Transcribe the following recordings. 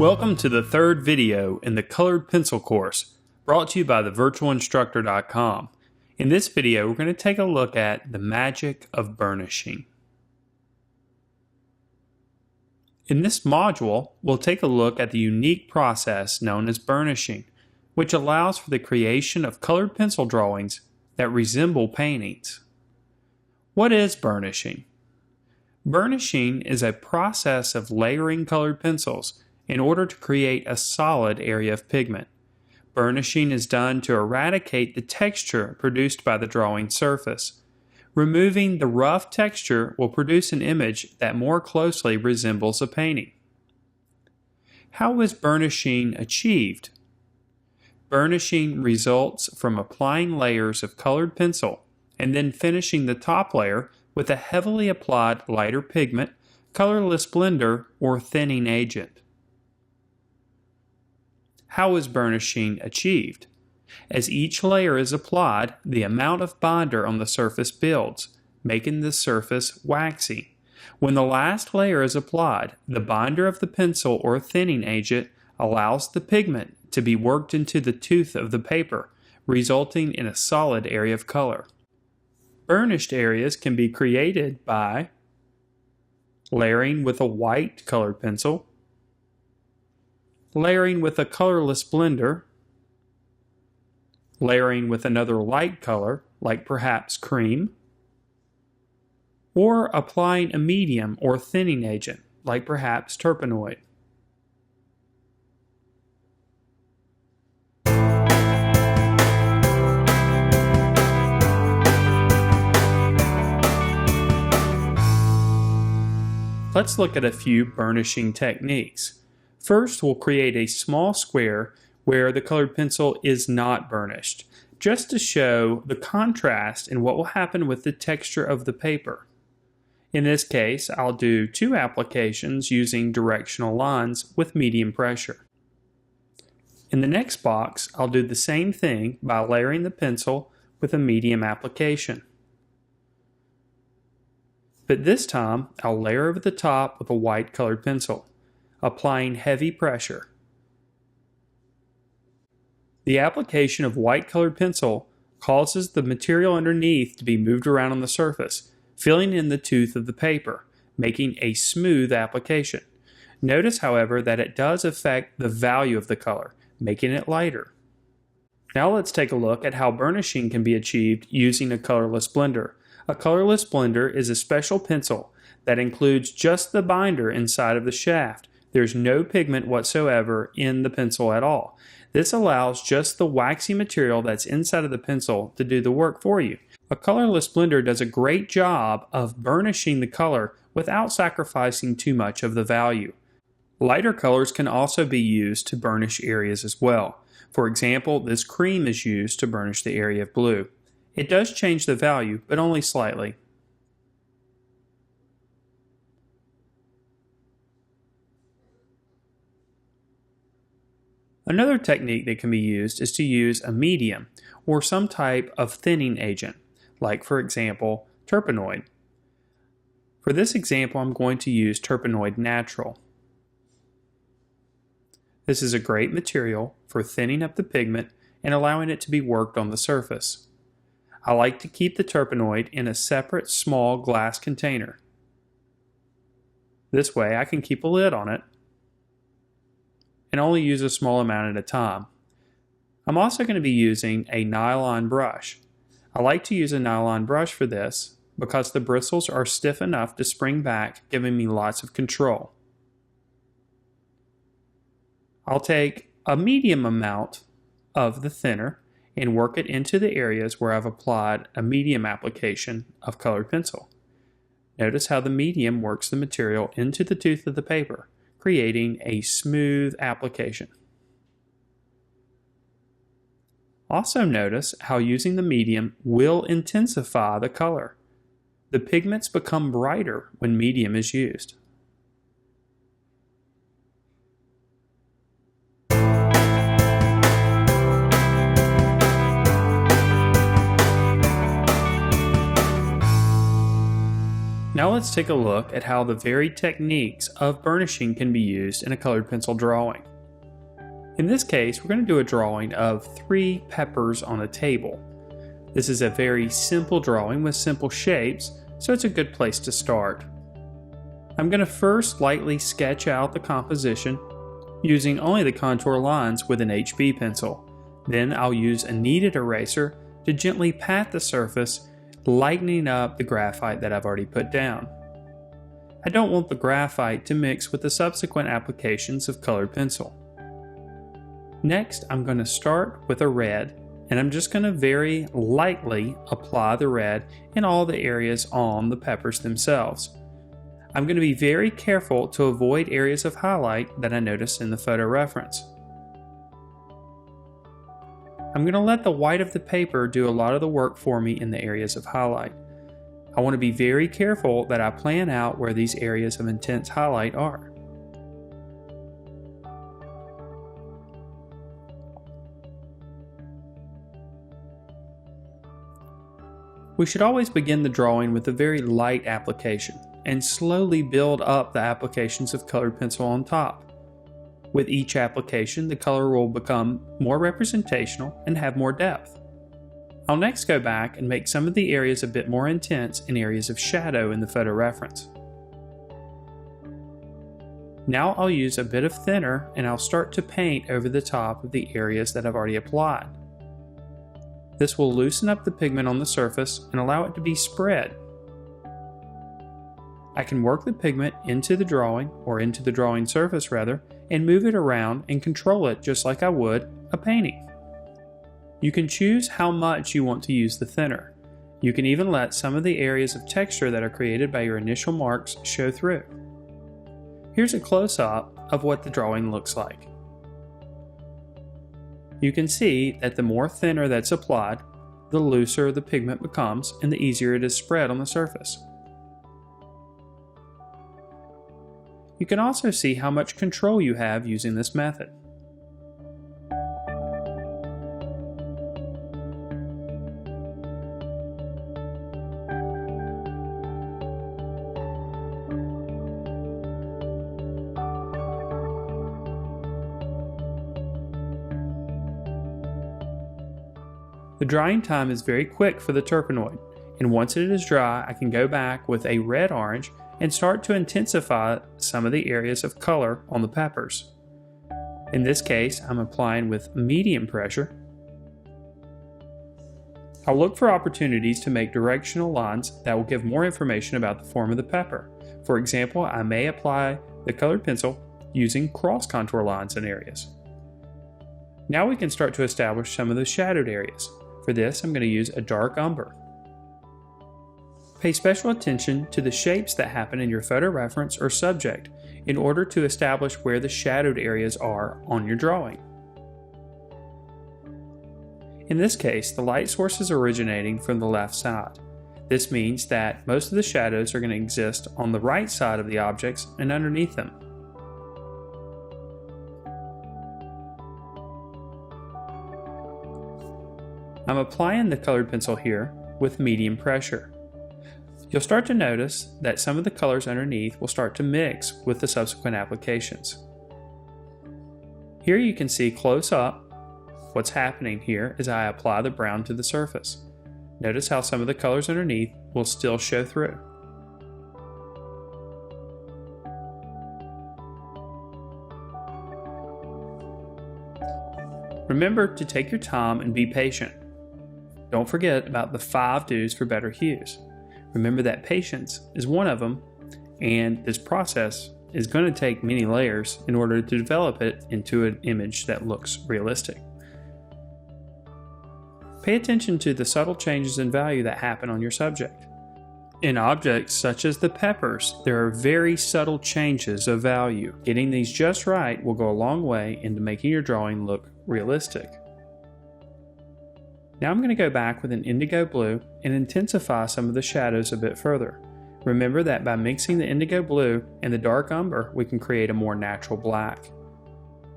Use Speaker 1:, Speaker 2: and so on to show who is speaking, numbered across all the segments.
Speaker 1: Welcome to the third video in the Colored Pencil course, brought to you by thevirtualinstructor.com. In this video, we're going to take a look at the magic of burnishing. In this module, we'll take a look at the unique process known as burnishing, which allows for the creation of colored pencil drawings that resemble paintings. What is burnishing? Burnishing is a process of layering colored pencils in order to create a solid area of pigment. Burnishing is done to eradicate the texture produced by the drawing surface. Removing the rough texture will produce an image that more closely resembles a painting. How is burnishing achieved? Burnishing results from applying layers of colored pencil and then finishing the top layer with a heavily applied lighter pigment, colorless blender, or thinning agent. How is burnishing achieved? As each layer is applied, the amount of binder on the surface builds, making the surface waxy. When the last layer is applied, the binder of the pencil or thinning agent allows the pigment to be worked into the tooth of the paper, resulting in a solid area of color. Burnished areas can be created by layering with a white colored pencil, layering with a colorless blender, layering with another light color, like perhaps cream, or applying a medium or thinning agent, like perhaps turpenoid. Let's look at a few burnishing techniques. First, we'll create a small square where the colored pencil is not burnished, just to show the contrast in what will happen with the texture of the paper. In this case, I'll do 2 applications using directional lines with medium pressure. In the next box, I'll do the same thing by layering the pencil with a medium application. But this time, I'll layer over the top with a white colored pencil, applying heavy pressure. The application of white colored pencil causes the material underneath to be moved around on the surface, filling in the tooth of the paper, making a smooth application. Notice, however, that it does affect the value of the color, making it lighter. Now let's take a look at how burnishing can be achieved using a colorless blender. A colorless blender is a special pencil that includes just the binder inside of the shaft. There's no pigment whatsoever in the pencil at all. This allows just the waxy material that's inside of the pencil to do the work for you. A colorless blender does a great job of burnishing the color without sacrificing too much of the value. Lighter colors can also be used to burnish areas as well. For example, this cream is used to burnish the area of blue. It does change the value, but only slightly. Another technique that can be used is to use a medium or some type of thinning agent, like for example, turpenoid. For this example, I'm going to use turpenoid natural. This is a great material for thinning up the pigment and allowing it to be worked on the surface. I like to keep the turpenoid in a separate small glass container. This way I can keep a lid on it and only use a small amount at a time. I'm also going to be using a nylon brush. I like to use a nylon brush for this because the bristles are stiff enough to spring back, giving me lots of control. I'll take a medium amount of the thinner and work it into the areas where I've applied a medium application of colored pencil. Notice how the medium works the material into the tooth of the paper, creating a smooth application. Also notice how using the medium will intensify the color. The pigments become brighter when medium is used. Now Now let's take a look at how the varied techniques of burnishing can be used in a colored pencil drawing. In this case, we're going to do a drawing of 3 peppers on a table. This is a very simple drawing with simple shapes, so it's a good place to start. I'm going to first lightly sketch out the composition using only the contour lines with an HB pencil. Then I'll use a kneaded eraser to gently pat the surface, lightening up the graphite that I've already put down. I don't want the graphite to mix with the subsequent applications of colored pencil. Next, I'm going to start with a red, and I'm just going to very lightly apply the red in all the areas on the peppers themselves. I'm going to be very careful to avoid areas of highlight that I noticed in the photo reference. I'm going to let the white of the paper do a lot of the work for me in the areas of highlight. I want to be very careful that I plan out where these areas of intense highlight are. We should always begin the drawing with a very light application and slowly build up the applications of colored pencil on top. With each application, the color will become more representational and have more depth. I'll next go back and make some of the areas a bit more intense in areas of shadow in the photo reference. Now I'll use a bit of thinner and I'll start to paint over the top of the areas that I've already applied. This will loosen up the pigment on the surface and allow it to be spread. I can work the pigment into the drawing, or into the drawing surface rather, and move it around and control it just like I would a painting. You can choose how much you want to use the thinner. You can even let some of the areas of texture that are created by your initial marks show through. Here's a close-up of what the drawing looks like. You can see that the more thinner that's applied, the looser the pigment becomes and the easier it is spread on the surface. You can also see how much control you have using this method. The drying time is very quick for the turpenoid, and once it is dry, I can go back with a red-orange and start to intensify some of the areas of color on the peppers. In this case, I'm applying with medium pressure. I'll look for opportunities to make directional lines that will give more information about the form of the pepper. For example, I may apply the colored pencil using cross contour lines in areas. Now we can start to establish some of the shadowed areas. For this, I'm going to use a dark umber. Pay special attention to the shapes that happen in your photo reference or subject in order to establish where the shadowed areas are on your drawing. In this case, the light source is originating from the left side. This means that most of the shadows are going to exist on the right side of the objects and underneath them. I'm applying the colored pencil here with medium pressure. You'll start to notice that some of the colors underneath will start to mix with the subsequent applications. Here you can see close up what's happening here as I apply the brown to the surface. Notice how some of the colors underneath will still show through. Remember to take your time and be patient. Don't forget about the 5 do's for better hues. Remember that patience is one of them, and this process is going to take many layers in order to develop it into an image that looks realistic. Pay attention to the subtle changes in value that happen on your subject. In objects such as the peppers, there are very subtle changes of value. Getting these just right will go a long way into making your drawing look realistic. Now I'm going to go back with an indigo blue and intensify some of the shadows a bit further. Remember that by mixing the indigo blue and the dark umber, we can create a more natural black.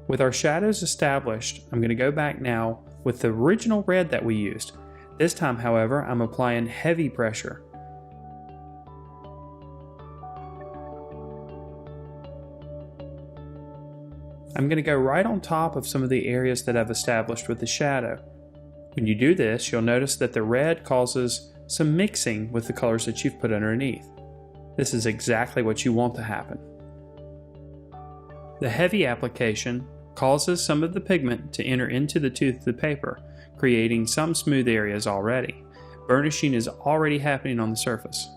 Speaker 1: With our shadows established, I'm going to go back now with the original red that we used. This time, however, I'm applying heavy pressure. I'm going to go right on top of some of the areas that I've established with the shadow. When you do this, you'll notice that the red causes some mixing with the colors that you've put underneath. This is exactly what you want to happen. The heavy application causes some of the pigment to enter into the tooth of the paper, creating some smooth areas already. Burnishing is already happening on the surface.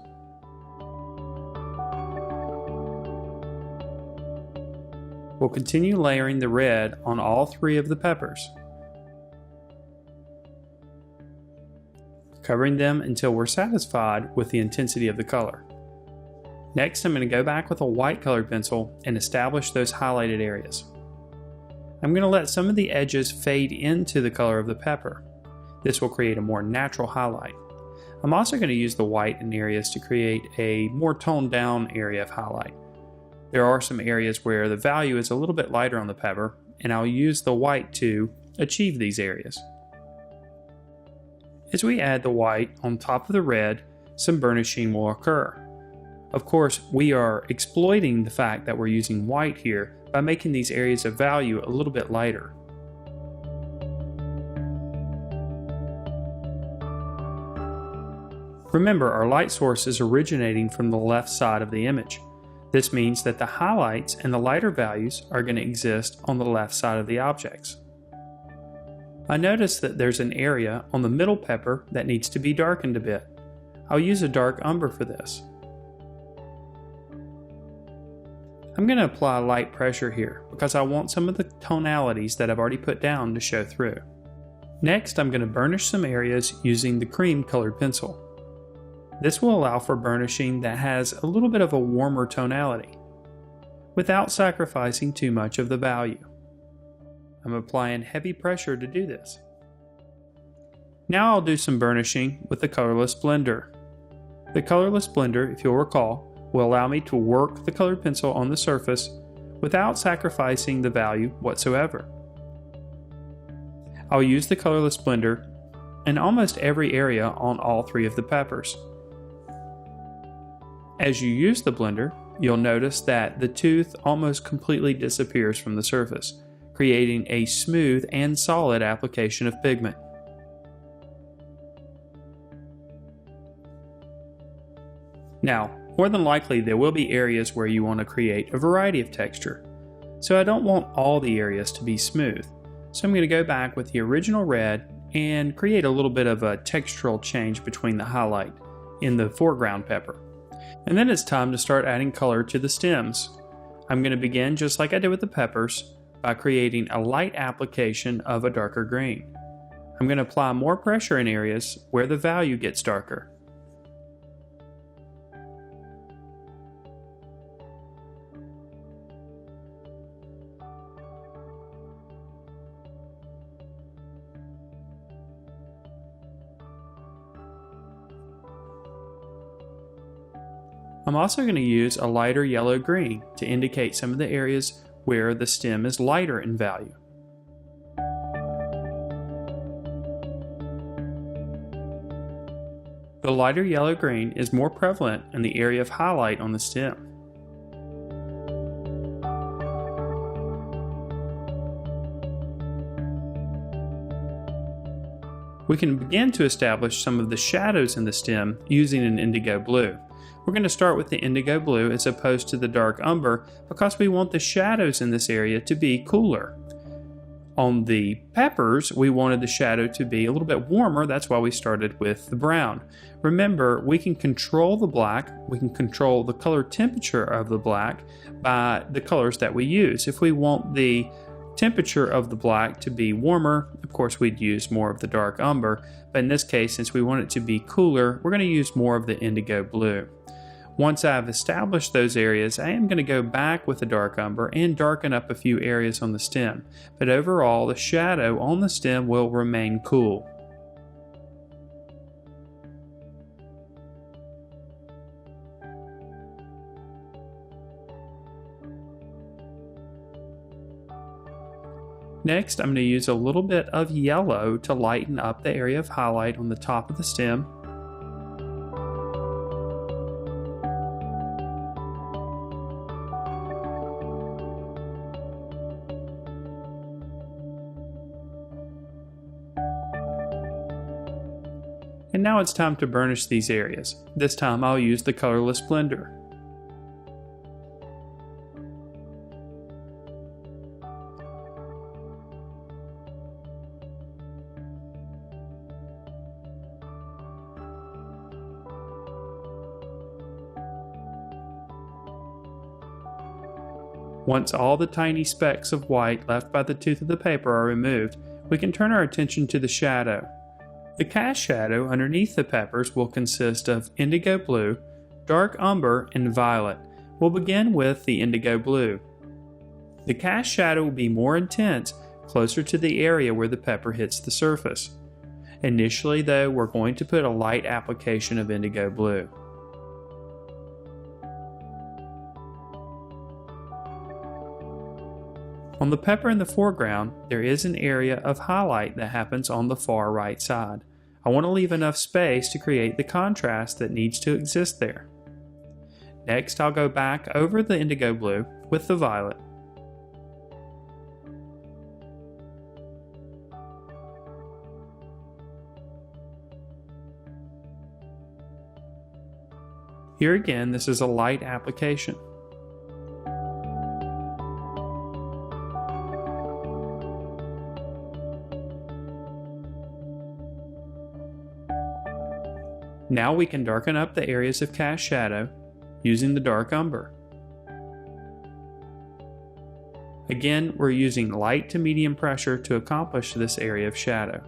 Speaker 1: We'll continue layering the red on all three of the peppers, covering them until we're satisfied with the intensity of the color. Next, I'm going to go back with a white colored pencil and establish those highlighted areas. I'm going to let some of the edges fade into the color of the pepper. This will create a more natural highlight. I'm also going to use the white in areas to create a more toned down area of highlight. There are some areas where the value is a little bit lighter on the pepper, and I'll use the white to achieve these areas. As we add the white on top of the red, some burnishing will occur. Of course, we are exploiting the fact that we're using white here by making these areas of value a little bit lighter. Remember, our light source is originating from the left side of the image. This means that the highlights and the lighter values are going to exist on the left side of the objects. I notice that there's an area on the middle pepper that needs to be darkened a bit. I'll use a dark umber for this. I'm going to apply light pressure here because I want some of the tonalities that I've already put down to show through. Next, I'm going to burnish some areas using the cream colored pencil. This will allow for burnishing that has a little bit of a warmer tonality, without sacrificing too much of the value. I'm applying heavy pressure to do this. Now I'll do some burnishing with the colorless blender. The colorless blender, if you'll recall, will allow me to work the colored pencil on the surface without sacrificing the value whatsoever. I'll use the colorless blender in almost every area on all three of the peppers. As you use the blender, you'll notice that the tooth almost completely disappears from the surface, creating a smooth and solid application of pigment. Now, more than likely there will be areas where you want to create a variety of texture, so I don't want all the areas to be smooth. So I'm going to go back with the original red and create a little bit of a textural change between the highlight in the foreground pepper. And then it's time to start adding color to the stems. I'm going to begin just like I did with the peppers by creating a light application of a darker green. I'm going to apply more pressure in areas where the value gets darker. I'm also going to use a lighter yellow-green to indicate some of the areas where the stem is lighter in value. The lighter yellow-green is more prevalent in the area of highlight on the stem. We can begin to establish some of the shadows in the stem using an indigo blue. We're going to start with the indigo blue as opposed to the dark umber because we want the shadows in this area to be cooler. On the peppers, we wanted the shadow to be a little bit warmer, that's why we started with the brown. Remember, we can control the black, we can control the color temperature of the black by the colors that we use. If we want the temperature of the black to be warmer, of course we'd use more of the dark umber, but in this case, since we want it to be cooler, we're going to use more of the indigo blue. Once I've established those areas, I am going to go back with the dark umber and darken up a few areas on the stem, but overall the shadow on the stem will remain cool. Next, I'm going to use a little bit of yellow to lighten up the area of highlight on the top of the stem. And now it's time to burnish these areas. This time I'll use the colorless blender. Once all the tiny specks of white left by the tooth of the paper are removed, we can turn our attention to the shadow. The cast shadow underneath the peppers will consist of indigo blue, dark umber, and violet. We'll begin with the indigo blue. The cast shadow will be more intense closer to the area where the pepper hits the surface. Initially though, we're going to put a light application of indigo blue. On the pepper in the foreground, there is an area of highlight that happens on the far right side. I want to leave enough space to create the contrast that needs to exist there. Next, I'll go back over the indigo blue with the violet. Here again, this is a light application. Now we can darken up the areas of cast shadow using the dark umber. Again, we're using light to medium pressure to accomplish this area of shadow.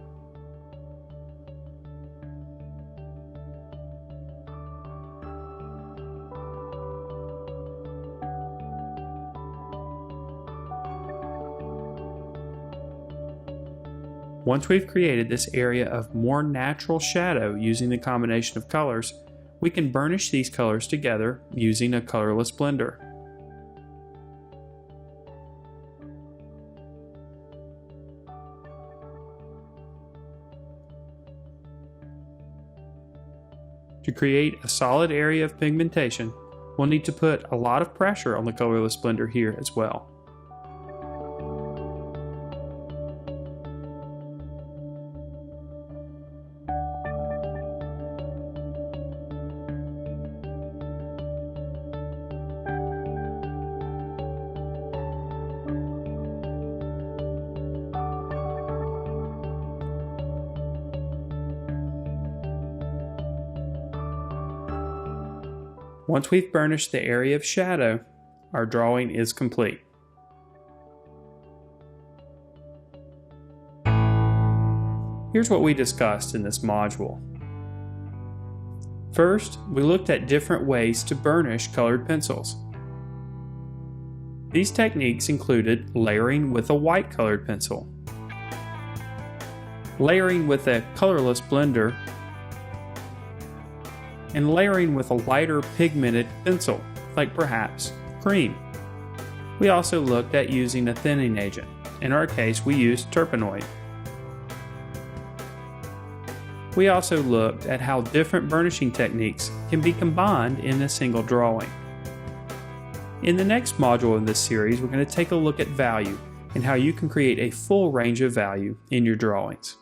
Speaker 1: Once we've created this area of more natural shadow using the combination of colors, we can burnish these colors together using a colorless blender. To create a solid area of pigmentation, we'll need to put a lot of pressure on the colorless blender here as well. Once we've burnished the area of shadow, our drawing is complete. Here's what we discussed in this module. First, we looked at different ways to burnish colored pencils. These techniques included layering with a white colored pencil, layering with a colorless blender, and layering with a lighter pigmented pencil, like perhaps cream. We also looked at using a thinning agent. In our case, we used terpenoid. We also looked at how different burnishing techniques can be combined in a single drawing. In the next module in this series, we're going to take a look at value and how you can create a full range of value in your drawings.